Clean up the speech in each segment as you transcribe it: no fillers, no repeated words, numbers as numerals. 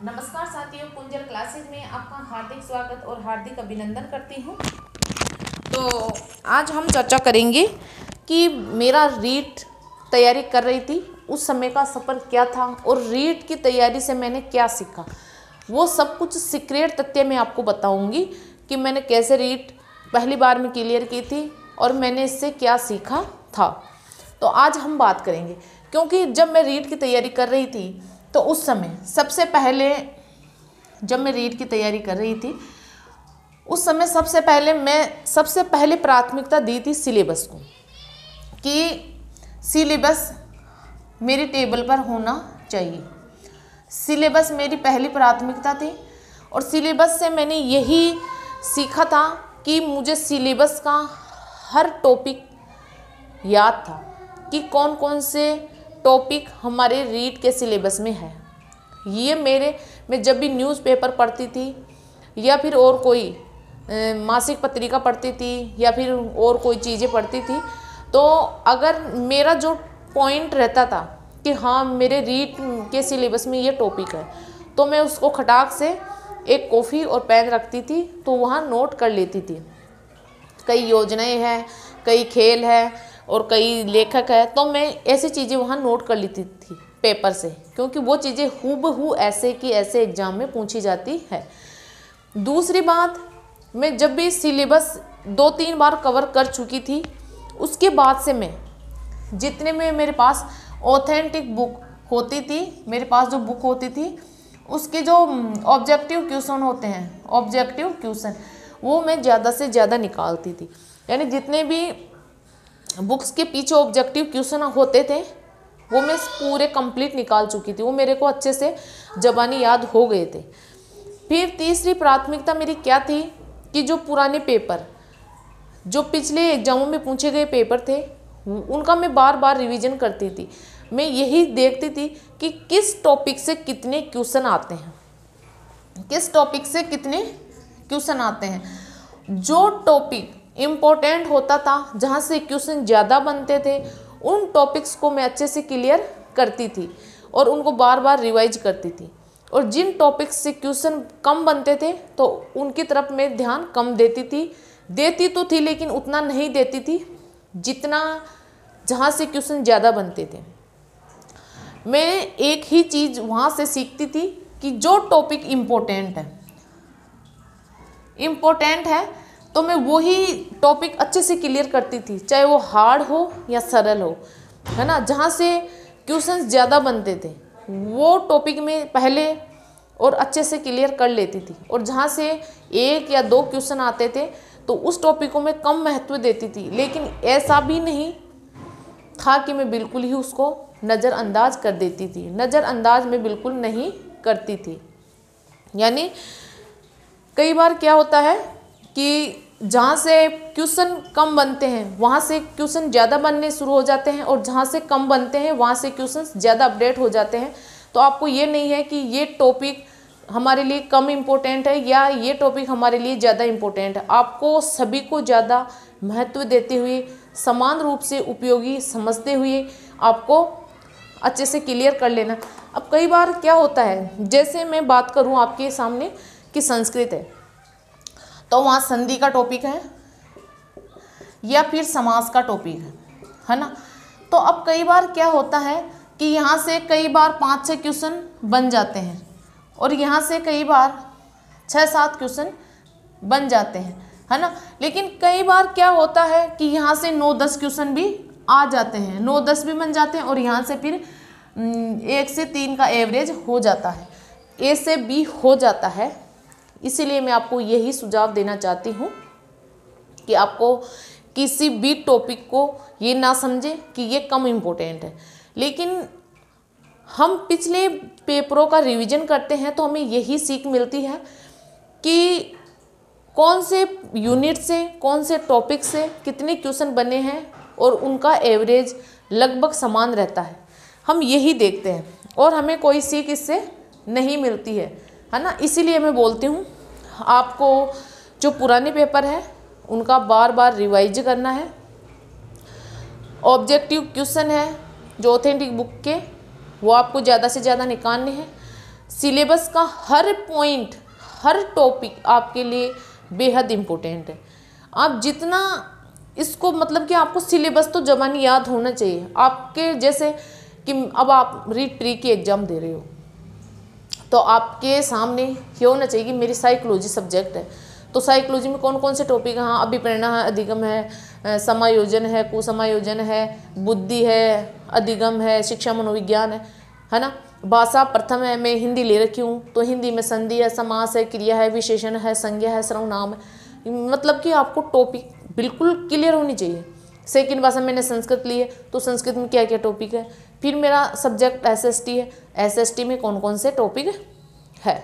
नमस्कार साथियों, कुंजल क्लासेज में आपका हार्दिक स्वागत और हार्दिक अभिनंदन करती हूँ। तो आज हम चर्चा करेंगे कि मेरा रीट तैयारी कर रही थी उस समय का सफ़र क्या था और रीट की तैयारी से मैंने क्या सीखा। वो सब कुछ सीक्रेट तथ्य मैं आपको बताऊंगी कि मैंने कैसे रीट पहली बार में क्लियर की थी और मैंने इससे क्या सीखा था। तो आज हम बात करेंगे, क्योंकि जब मैं रीट की तैयारी कर रही थी तो उस समय सबसे पहले जब मैं रीट की तैयारी कर रही थी उस समय सबसे पहले प्राथमिकता दी थी सिलेबस को, कि सिलेबस मेरी टेबल पर होना चाहिए। सिलेबस मेरी पहली प्राथमिकता थी और सिलेबस से मैंने यही सीखा था कि मुझे सिलेबस का हर टॉपिक याद था कि कौन कौन से टॉपिक हमारे रीट के सिलेबस में है। ये मैं जब भी न्यूज़पेपर पढ़ती थी या फिर और कोई मासिक पत्रिका पढ़ती थी या फिर और कोई चीज़ें पढ़ती थी, तो अगर मेरा जो पॉइंट रहता था कि हाँ मेरे रीट के सिलेबस में ये टॉपिक है, तो मैं उसको खटाक से एक कॉफ़ी और पेन रखती थी तो वहाँ नोट कर लेती थी। कई योजनाएं हैं, कई खेल है और कई लेखक है, तो मैं ऐसी चीज़ें वहाँ नोट कर लेती थी पेपर से, क्योंकि वो चीज़ें हूबहू ऐसे की ऐसे एग्ज़ाम में पूछी जाती है। दूसरी बात, मैं जब भी सिलेबस 2-3 बार कवर कर चुकी थी, उसके बाद से मैं जितने में मेरे पास ऑथेंटिक बुक होती थी, मेरे पास जो बुक होती थी उसके जो ऑब्जेक्टिव क्वेश्चन होते हैं, ऑब्जेक्टिव क्वेश्चन, वो मैं ज़्यादा से ज़्यादा निकालती थी। यानी जितने भी बुक्स के पीछे ऑब्जेक्टिव क्वेश्चन होते थे वो मैं पूरे कंप्लीट निकाल चुकी थी, वो मेरे को अच्छे से ज़बानी याद हो गए थे। फिर तीसरी प्राथमिकता मेरी क्या थी कि जो पुराने पेपर, जो पिछले एग्जामों में पूछे गए पेपर थे, उनका मैं बार बार रिवीजन करती थी। मैं यही देखती थी कि किस टॉपिक से कितने क्वेश्चन आते हैं, किस टॉपिक से कितने क्वेश्चन आते हैं। जो टॉपिक इम्पोर्टेंट होता था, जहाँ से क्वेश्चन ज़्यादा बनते थे, उन टॉपिक्स को मैं अच्छे से क्लियर करती थी और उनको बार बार रिवाइज करती थी। और जिन टॉपिक्स से क्वेश्चन कम बनते थे तो उनकी तरफ मैं ध्यान कम देती तो थी लेकिन उतना नहीं देती थी जितना जहाँ से क्वेश्चन ज़्यादा बनते थे। मैं एक ही चीज़ वहाँ से सीखती थी कि जो टॉपिक इम्पोर्टेंट है तो मैं वही टॉपिक अच्छे से क्लियर करती थी, चाहे वो हार्ड हो या सरल हो, है ना। जहाँ से क्वेश्चंस ज़्यादा बनते थे वो टॉपिक में पहले और अच्छे से क्लियर कर लेती थी, और जहाँ से 1 या 2 क्वेश्चन आते थे तो उस टॉपिक को मैं कम महत्व देती थी। लेकिन ऐसा भी नहीं था कि मैं बिल्कुल ही उसको नज़रअंदाज कर देती थी, नज़रअंदाज मैं बिल्कुल नहीं करती थी। यानी कई बार क्या होता है कि जहाँ से क्वेश्चन कम बनते हैं वहाँ से क्वेश्चन ज़्यादा बनने शुरू हो जाते हैं, और जहाँ से कम बनते हैं वहाँ से क्वेश्चन ज़्यादा अपडेट हो जाते हैं। तो आपको ये नहीं है कि ये टॉपिक हमारे लिए कम इम्पोर्टेंट है या ये टॉपिक हमारे लिए ज़्यादा इम्पोर्टेंट है। आपको सभी को ज़्यादा महत्व देते हुए, समान रूप से उपयोगी समझते हुए आपको अच्छे से क्लियर कर लेना। अब कई बार क्या होता है, जैसे मैं बात करूँ आपके सामने कि संस्कृत है, तो वहाँ संधि का टॉपिक है या फिर समास का टॉपिक है ना। तो अब कई बार क्या होता है कि यहाँ से कई बार 5-6 क्वेश्चन बन जाते हैं और यहाँ से कई बार 6-7 क्वेश्चन बन जाते हैं, है ना। लेकिन कई बार क्या होता है कि यहाँ से 9-10 क्वेश्चन भी आ जाते हैं, 9-10 भी बन जाते हैं, और यहाँ से फिर 1 से 3 का एवरेज हो जाता है, A से B हो जाता है। इसीलिए मैं आपको यही सुझाव देना चाहती हूँ कि आपको किसी भी टॉपिक को ये ना समझें कि ये कम इम्पोर्टेंट है। लेकिन हम पिछले पेपरों का रिवीजन करते हैं तो हमें यही सीख मिलती है कि कौन से यूनिट से, कौन से टॉपिक से कितने क्वेश्चन बने हैं और उनका एवरेज लगभग समान रहता है। हम यही देखते हैं और हमें कोई सीख इससे नहीं मिलती है ना। इसीलिए मैं बोलती हूँ आपको जो पुराने पेपर है उनका बार बार रिवाइज करना है। ऑब्जेक्टिव क्वेश्चन है जो ऑथेंटिक बुक के, वो आपको ज़्यादा से ज़्यादा निकालने हैं। सिलेबस का हर पॉइंट, हर टॉपिक आपके लिए बेहद इम्पोर्टेंट है। आप जितना इसको मतलब कि आपको सिलेबस तो ज़बानी याद होना चाहिए। आपके जैसे कि अब आप रीट प्री की एग्ज़ाम दे रहे हो तो आपके सामने ये होना चाहिए कि मेरी साइकोलॉजी सब्जेक्ट है, तो साइकोलॉजी में कौन कौन से टॉपिक हैं। हाँ, अभिप्रेरणा है, अधिगम है, समायोजन है, कुसमायोजन है, बुद्धि है, अधिगम है, शिक्षा मनोविज्ञान है ना। भाषा प्रथम है, मैं हिंदी ले रखी हूँ तो हिंदी में संधि है, समास है, क्रिया है, विशेषण है, संज्ञा है, सर्वनाम है। मतलब कि आपको टॉपिक बिल्कुल क्लियर होनी चाहिए। सेकंड भाषा मैंने संस्कृत ली है तो संस्कृत में क्या क्या टॉपिक है। फिर मेरा सब्जेक्ट एसएसटी है, एसएसटी में कौन कौन से टॉपिक है।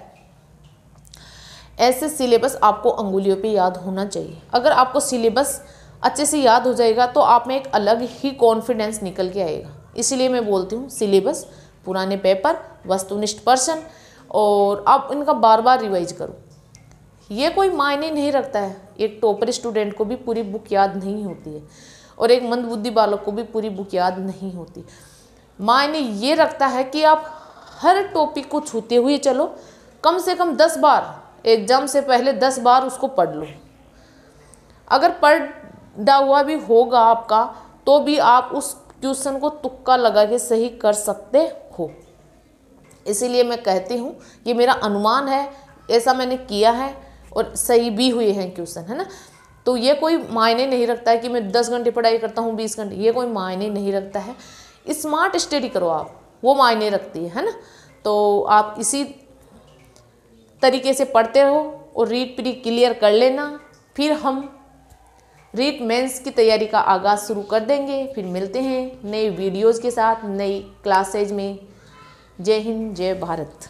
ऐसे सिलेबस आपको अंगुलियों पे याद होना चाहिए। अगर आपको सिलेबस अच्छे से याद हो जाएगा तो आप में एक अलग ही कॉन्फिडेंस निकल के आएगा। इसीलिए मैं बोलती हूँ सिलेबस, पुराने पेपर, वस्तुनिष्ठ प्रश्न, और आप इनका बार बार रिवाइज करो। ये कोई मायने नहीं रखता है, एक टॉपर स्टूडेंट को भी पूरी बुक याद नहीं होती है और एक मंदबुद्धि बालक को भी पूरी बुक याद नहीं होती। मायने ये रखता है कि आप हर टॉपिक को छूते हुए चलो, कम से कम 10 बार, एग्ज़ाम से पहले 10 बार उसको पढ़ लो। अगर पढ़ा हुआ भी होगा आपका तो भी आप उस क्वेश्चन को तुक्का लगा के सही कर सकते हो। इसीलिए मैं कहती हूँ, ये मेरा अनुमान है, ऐसा मैंने किया है और सही भी हुए हैं क्वेश्चन, है ना। तो ये कोई मायने नहीं रखता है कि मैं 10 घंटे पढ़ाई करता हूँ, 20 घंटे, ये कोई मायने नहीं रखता है। स्मार्ट स्टडी करो आप, वो मायने रखती है ना। तो आप इसी तरीके से पढ़ते रहो और रीट प्री क्लियर कर लेना। फिर हम रीट मेंस की तैयारी का आगाज़ शुरू कर देंगे। फिर मिलते हैं नए वीडियोज़ के साथ, नई क्लासेज में। जय हिंद, जय भारत।